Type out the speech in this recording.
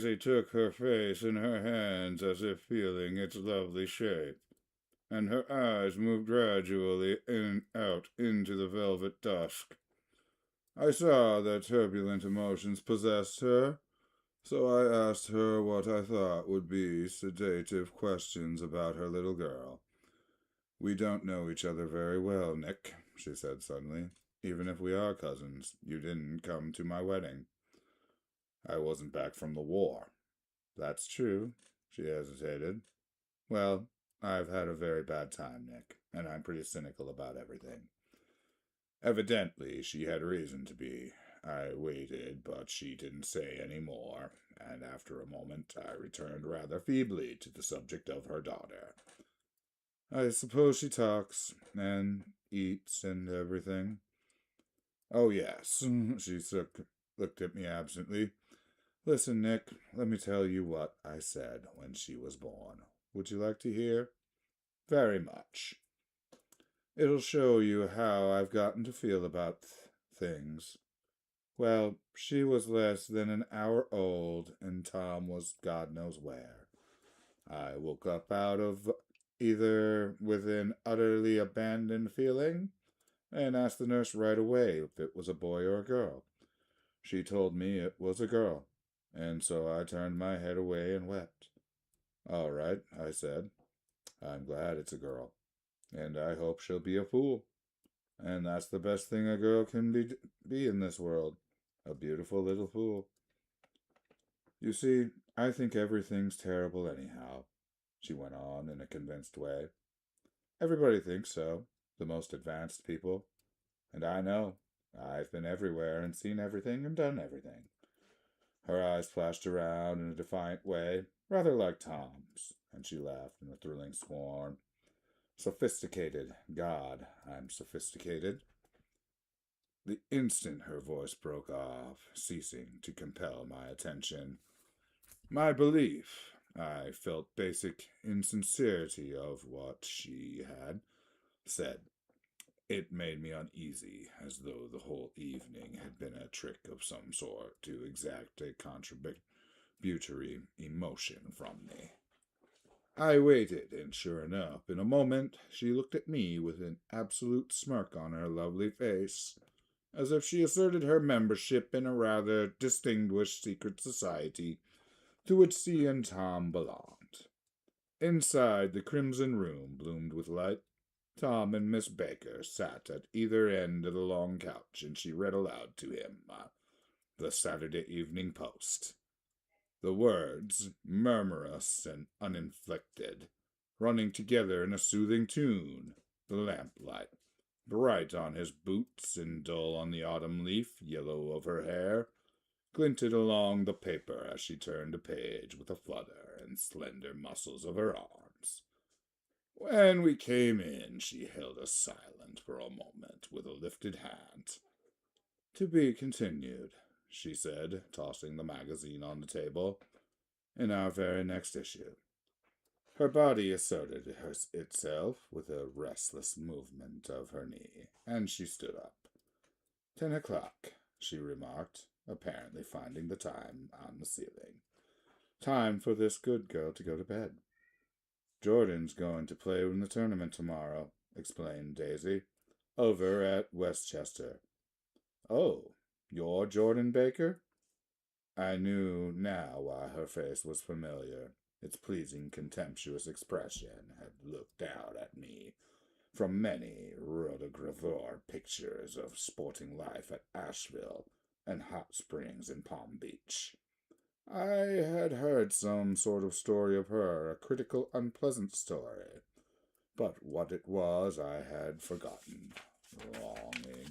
Daisy took her face in her hands as if feeling its lovely shape, and her eyes moved gradually out into the velvet dusk. I saw that turbulent emotions possessed her, so I asked her what I thought would be sedative questions about her little girl. "We don't know each other very well, Nick," she said suddenly. "Even if we are cousins, you didn't come to my wedding." "I wasn't back from the war." "That's true." She hesitated. "Well, I've had a very bad time, Nick, and I'm pretty cynical about everything." Evidently, she had reason to be. I waited, but she didn't say any more, and after a moment I returned rather feebly to the subject of her daughter. "I suppose she talks, and eats, and everything." "Oh, yes." She looked at me absently. "Listen, Nick, let me tell you what I said when she was born. Would you like to hear?" "Very much." "It'll show you how I've gotten to feel about things. Well, she was less than an hour old, and Tom was God knows where. I woke up out of either with an utterly abandoned feeling, and asked the nurse right away if it was a boy or a girl. She told me it was a girl, and so I turned my head away and wept. 'All right,' I said. 'I'm glad it's a girl, and I hope she'll be a fool.' And that's the best thing a girl can be in this world, a beautiful little fool. You see, I think everything's terrible anyhow," she went on in a convinced way. "Everybody thinks so, the most advanced people. And I know. I've been everywhere and seen everything and done everything." Her eyes flashed around in a defiant way, rather like Tom's, and she laughed in a thrilling scorn. "Sophisticated. God, I'm sophisticated." The instant her voice broke off, ceasing to compel my attention, my belief, I felt basic insincerity of what she had said. It made me uneasy, as though the whole evening had been a trick of some sort to exact a contributory emotion from me. I waited, and sure enough, in a moment she looked at me with an absolute smirk on her lovely face, as if she asserted her membership in a rather distinguished secret society to which she and Tom belonged. Inside, the crimson room bloomed with light. Tom and Miss Baker sat at either end of the long couch, and she read aloud to him the Saturday Evening Post. The words, murmurous and uninflected, running together in a soothing tune, the lamplight, bright on his boots and dull on the autumn leaf yellow of her hair, glinted along the paper as she turned a page with a flutter and slender muscles of her arms. When we came in, she held us silent for a moment with a lifted hand. "To be continued," she said, tossing the magazine on the table, "in our very next issue." Her body asserted itself with a restless movement of her knee, and she stood up. 10 o'clock, she remarked, apparently finding the time on the ceiling. "Time for this good girl to go to bed." "Jordan's going to play in the tournament tomorrow," explained Daisy, "over at Westchester." "Oh, you're Jordan Baker?" I knew now why her face was familiar. Its pleasing, contemptuous expression had looked out at me from many rotogravure pictures of sporting life at Asheville and hot springs in Palm Beach. I had heard some sort of story of her, a critical, unpleasant story, but what it was I had forgotten long ago.